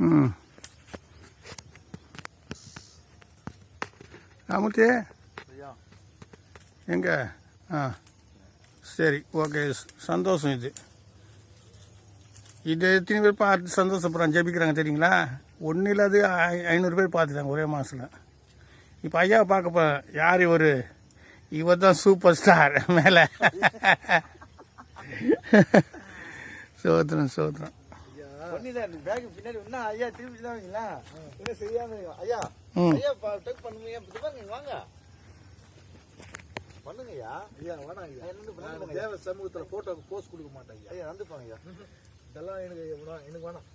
ம் ஆமுத்தி எங்கே சரி ஓகே சந்தோஷம். இது எத்தனை பேர் பார்த்து சந்தோஷப்படுறாங்க ஜெபிக்கிறாங்க தெரியுங்களா? ஒன்றும் இல்லாது 500 பேர் பார்த்துட்டாங்க ஒரே மாதத்தில். இப்போ ஐயாவை பார்க்க போகிறேன். யார் இவர் தான் சூப்பர் ஸ்டார் மேலே. சோத்திரம் சோத்திரம். சமூகத்துல போட்டோ போஸ்ட் கொடுக்க மாட்டேன் ஐயா. வந்துப்பாங்க ஐயா. இதெல்லாம் எனக்கு வேணாம்.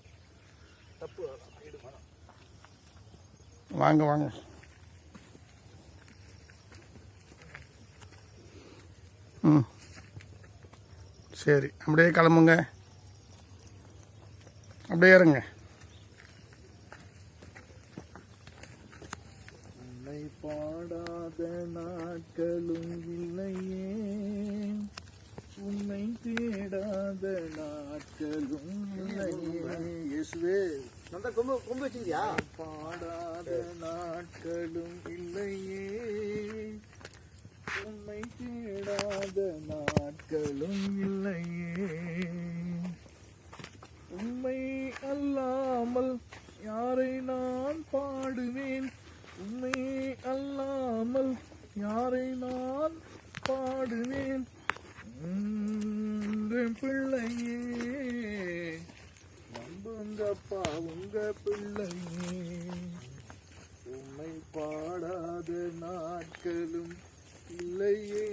தப்பு வேணாம். வாங்க வாங்க. ம் சரி அப்படியே கிளம்புங்க. அப்படியே இருங்க. உன்னை பாடாத நாட்களும் இல்லையே, உன்னை தேடாத நாட்களும் இல்லையே. இயேசுவே அந்த கொம்பு வச்சுக்கிறியா? பாடாத நாட்களும் இல்லையே, உன்னை தேடாத நாட்களும் இல்லையே. உம்மை அல்லாமல் யாரை நான் பாடுவேன்? உம்மை அல்லாமல் யாரை நான் பாடுவேன்? பிள்ளையே நம்புங்கப்பா உங்க பிள்ளையே. உம்மை பாடாத நாட்களும் இல்லையே,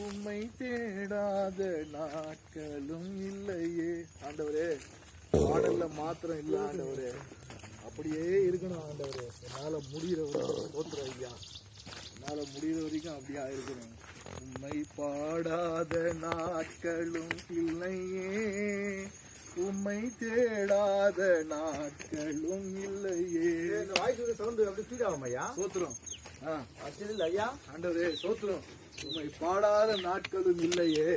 உம்மை தேடாத நாட்களும் இல்லையே. ஆண்டவரே பாடல்ல மாத்திரம் இல்ல ஆண்டவரே, அப்படியே இருக்கணும் ஆண்டவரே. என்னால முடிகிற வரைக்கும் ஐயா, என்னால முடிகிற வரைக்கும் அப்படியா இருக்கணும். உம்மை பாடாத நாட்களும் இல்லையே, உம்மை தேடாத நாட்களும் இல்லையே. சவுண்டு அப்படி ஸ்பீடாகும் ஐயா. சோத்திரம் ஐயா. ஆண்டவரே சோத்திரம். உம்மை பாடாத நாட்களும் இல்லையே,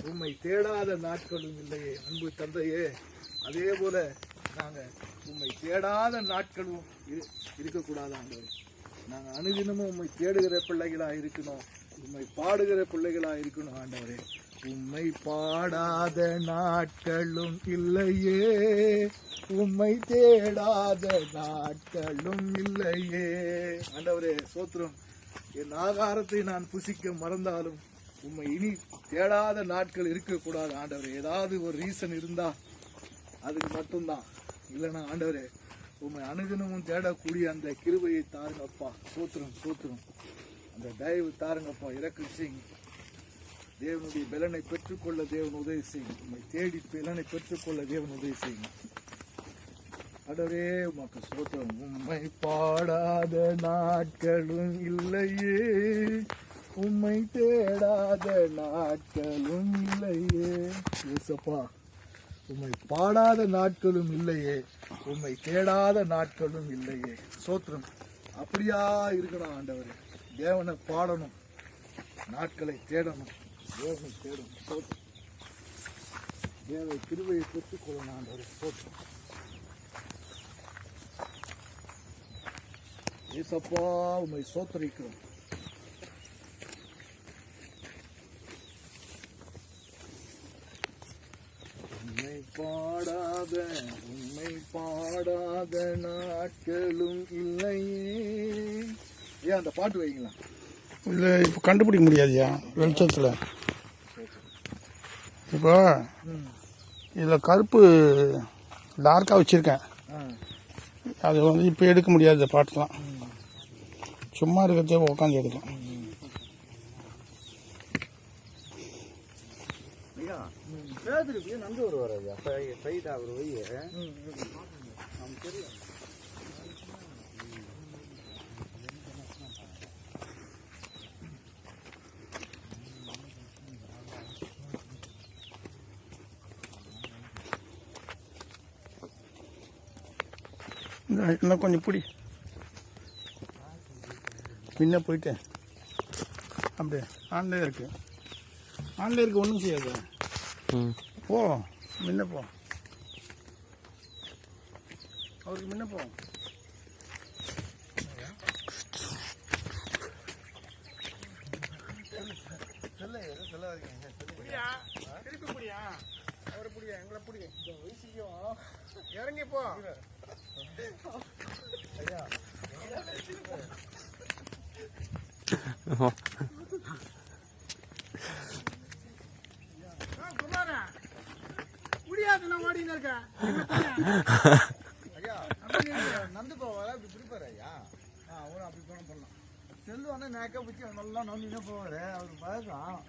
உம்மை தேடாத நாட்களும் இல்லையே. அன்பு தந்தையே, அதே போல நாங்க உம்மை தேடாத நாட்களும் இருக்கக்கூடாது ஆண்டவரே. நாங்க அனுதினமும் உம்மை தேடுகிற பிள்ளைகளா இருக்கணும், உம்மை பாடுகிற பிள்ளைகளா இருக்கணும் ஆண்டவரே. உம்மை பாடாத நாட்களும் இல்லையே, உம்மை தேடாத நாட்களும் இல்லையே. ஆண்டவரே சோத்திரம். என் ஆகாரத்தை நான் புசிக்க மறந்தாலும் உம்மை இனி தேடாத நாட்கள் இருக்கக்கூடாது ஆண்டவரே. ஏதாவது ஒரு ரீசன் இருந்தா அதுக்கு மட்டும்தான். இல்லைன்னா ஆண்டவரே உம்மை அனுதினமும் தேடக்கூடிய அந்த கிருபையை தாருங்கப்பா. சோத்திரம் சோத்திரம். அந்த தயவு தாருங்கப்பா. இறக்கம் செய்யுங்க. தேவனுடைய பலனை பெற்றுக்கொள்ள தேவன் உதவி செய்யும். உம்மை தேடி பலனை பெற்றுக்கொள்ள தேவன் உதவி செய்யும். ஆண்டவரே உமக்கு சோத்திரம். உம்மை பாடாத நாட்களும் இல்லையே, உம்மை தேடாத நாட்களும் இல்லையே. ஏசப்பா உம்மை பாடாத நாட்களும் இல்லையே, உம்மை தேடாத நாட்களும் இல்லையே. சோத்திரம். அப்படியா இருக்கணும் ஆண்டவரே. தேவனை பாடணும், நாட்களை தேடணும், தேவனை தேடணும். சோத்திரம். தேவ கிருபையை பெற்றுக்கொள்ளணும் ஆண்டவரே. சோத்திரம். ஏசப்பா உம்மை சோத்திரிக்கிறோம். உம்மை பாடாத நாட்களும் இல்லையே. ஏன் அந்த பாட்டு வைங்களா? இல்லை இப்போ கண்டுபிடிக்க முடியாதுயா வெளிச்சத்தில். இப்போ இதில் கருப்பு டார்க்காக வச்சுருக்கேன். அது இப்போ எடுக்க முடியாது பாட்டுலாம். சும்மா இருக்கிறதே உட்காந்து எடுக்கலாம். நந்து வருவார் ஐயா. சைட் அவர் வைய தெரியும். இன்னும் கொஞ்சம் பிடி. முன்ன போயிட்டேன். அப்படியே ஆன்லைன் இருக்கு. ஆன்லைனுக்கு ஒன்றும் செய்யாது. போ முன்ன போ. அவருக்கு முன்ன போ. திருப்பி புடியா, அவரை புடியா, எங்களை புடிங்க. இறங்கி போ. ஐயா குமாரா முடியாது, நான் ஓடின்னு இருக்கேன். ஐயா நந்து போவாரா அப்படி பிடிப்பாரு ஐயா? அவரும் அப்படி போன பண்ணலாம். செல்லு வந்து நேக்க பிடிச்சி நல்லா நம்பினே போவாரு. அவருக்கு பழக்கம்.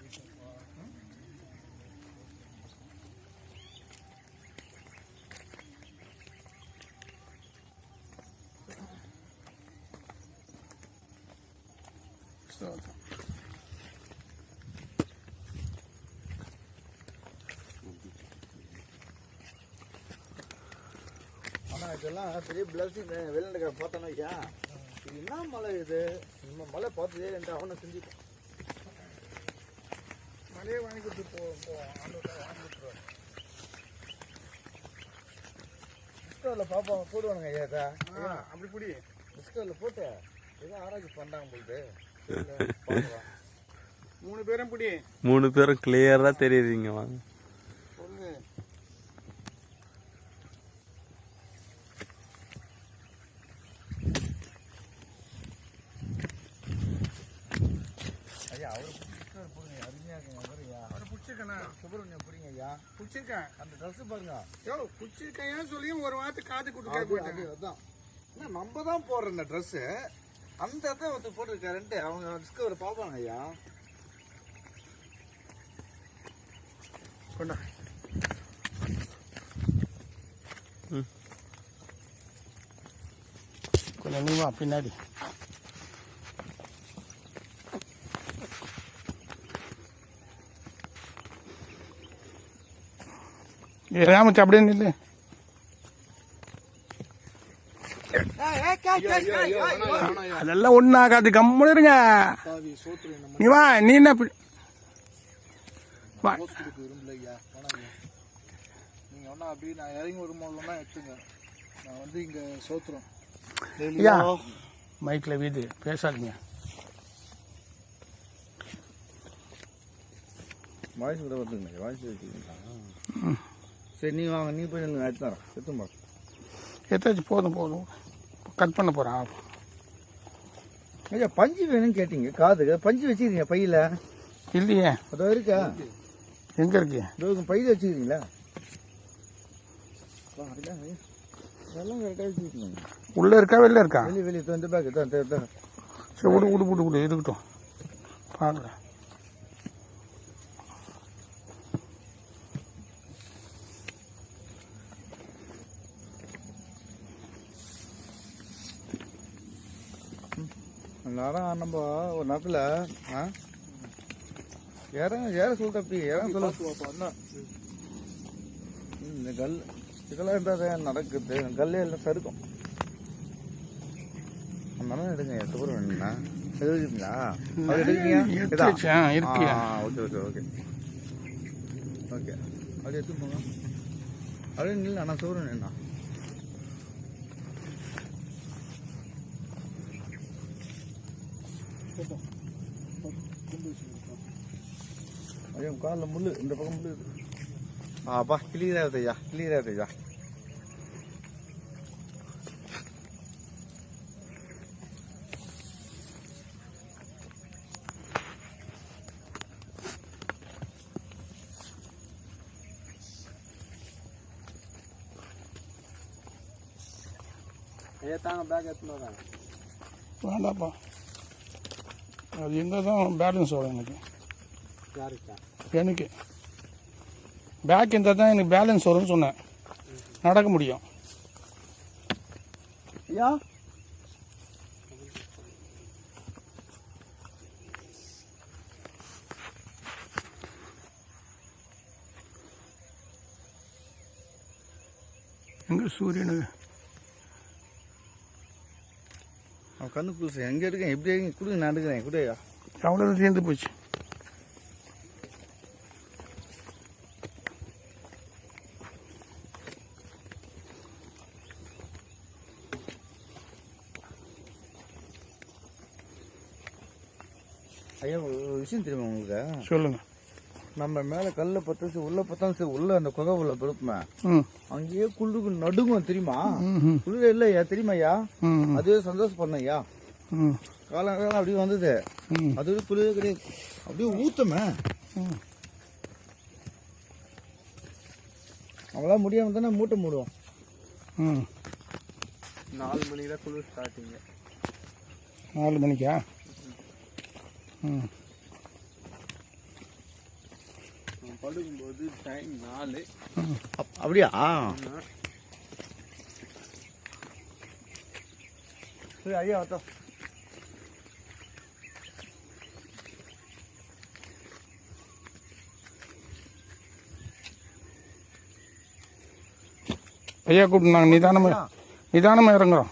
ஆனால் இதெல்லாம் பெரிய பிளஸிங். வெளிநாட்டுக்கார பார்த்தோன்னா ஐயா, இது என்ன மலை இது? இந்த மலை பார்த்ததே என்று அவனை செஞ்சுட்டான். மலையை வாங்கி கொடுத்து போ வாங்கி கொடுத்துருவாரு. டிஸ்கவரில் பாப்பா போடுவானுங்க ஐயா. இதை அப்படி புடி. டிஸ்கவரில் போட்டு ஏதோ ஆராய்ச்சி பண்ணுறாங்க போயிட்டு 3 பேரும் புடி. 3 பேரும் கிளியரா தெரியுதுங்க. வாங்க சொல்லு. ஐயா அவரை டிஸ்கவர் போடுங்க, அருமையாக இருக்குங்க. ஐயா அவரை பிடிச்சிருக்கேண்ணா. சுப்பிரமணியம் பிடிங்க ஐயா. பிடிச்சிருக்கேன். அந்த ட்ரெஸ்ஸு பாருங்க. எவ்வளோ பிடிச்சிருக்கேன் சொல்லியும் ஒரு வார்த்தை காது கொடுத்து கேட்க. அதான் என்ன நம்ம தான் போடுற இந்த ட்ரெஸ்ஸு அந்த இடத்த ஒருத்தர் போட்டிருக்காருன்ட்டு அவங்க டிஸ்கவர் பார்ப்பாங்க ஐயா. கொண்டா. கொஞ்சம் நீ வா பின்னாடி. ராமச்சு அப்படியே நில்லு. அதெல்லாம் ஒன்றும் ஆகாது, கம்முன்னு இருங்க. நீ வா, நீ என்ன வா. விரும்பலையா நீங்கள் ஒன்றா அப்படி நான் இறங்கி வரும்போதுலாம் எடுத்துங்க. நான் வந்து இங்கே சோத்துறோம். ஐயா மைக்கில் வீடு பேசாதீங்க. வாய்ஸ் கூட வருதுங்க. வாய்ஸ் வச்சுக்கிங்களா? சரி நீ வாங்க, நீ போய் எனக்கு எடுத்து தரேன். எடுத்து பாரு. எத்தாச்சும் போதும் போதும், கட் பண்ண போகிறேன். ஐயா பஞ்சு வேணும்னு கேட்டீங்க, காதுக்கு பஞ்சு வச்சுக்கிறீங்க பையில? இல்லையே. அதோ இருக்கா? எங்கே இருக்கு? இதோ பையில வச்சுக்கிறீங்களா? அதெல்லாம் கரெக்டாக வச்சுக்கணும். உள்ளே இருக்கா வெளில இருக்கா? வெளியே இந்த பேக் தான். சரி விடு இருக்கட்டும், பார்க்குறேன். நேரம் நம்ம ஒரு நேரத்தில் ஏற சொல்லிட்டு ஏற சொல்ல. இந்த கல் இதெல்லாம் இருந்தால் நடக்குது. கல்லே எல்லாம் சறுக்கும். அதனால எடுங்க. எத்தனை வேணும்னா எடுக்குங்களா? அது எடுக்குங்க. ஓகே அப்படி எடுத்து போங்க. அப்படியே இல்லை ஆனால் சோறு வேணா. ஐயா காலில் முள், இந்த பக்கம் முள் இருக்கு. ஆப்பா கிளியராக இருக்குது ஐயா, கிளியராக இருக்குது ஐயா. ஐயா தாங்க பேக் எடுத்துன்னு வராங்க. வேண்டாப்பா, அது இருந்தால் தான் பேலன்ஸ் வரும் எனக்கு. எனக்கு பேக் இருந்தால் தான் எனக்கு பேலன்ஸ் வரும்னு சொன்னேன், நடக்க முடியும். ஐயா எங்கே சூரியனு கண்ணு புதுசு எங்கே இருக்கேன்? எப்படி கொடுங்க, நான் எடுக்கிறேன். கூடயா அவ்வளோ சேர்ந்து போச்சு. ஐயா ஒரு விஷயம் தெரியுமா உங்களுக்கு? சொல்லுங்க. நம்ம மேல கல்ல பத்தாச்சு உள்ள பத்தாச்சு உள்ள அந்த குகை உள்ள படுப்புமே ம் அங்கேயே குளிருக்கு நடுங்கும் தெரியுமா? ம் குளிர இல்லையா தெரியுமா ஐயா? ம் அதுவே சந்தோஷப்படணும் ஐயா. ம் காலம் அப்படியே வந்தது. ம் அதுவே குளிரே கிடையாது. அப்படியே ஊத்தமே ம் அவங்களாம் முடியாம தானே மூட்டை மூடுவோம். ம் 4 மணிக்கு தான் குளிர் ஸ்டார்டிங்க. 4 மணிக்கா? ம் படுக்கும்போது டைம் 4. அப்படியா? சரி ஐயா வத்தோம். ஐயா கூப்பிட்டு நாங்கள் நிதானமாக இறங்குறோம்.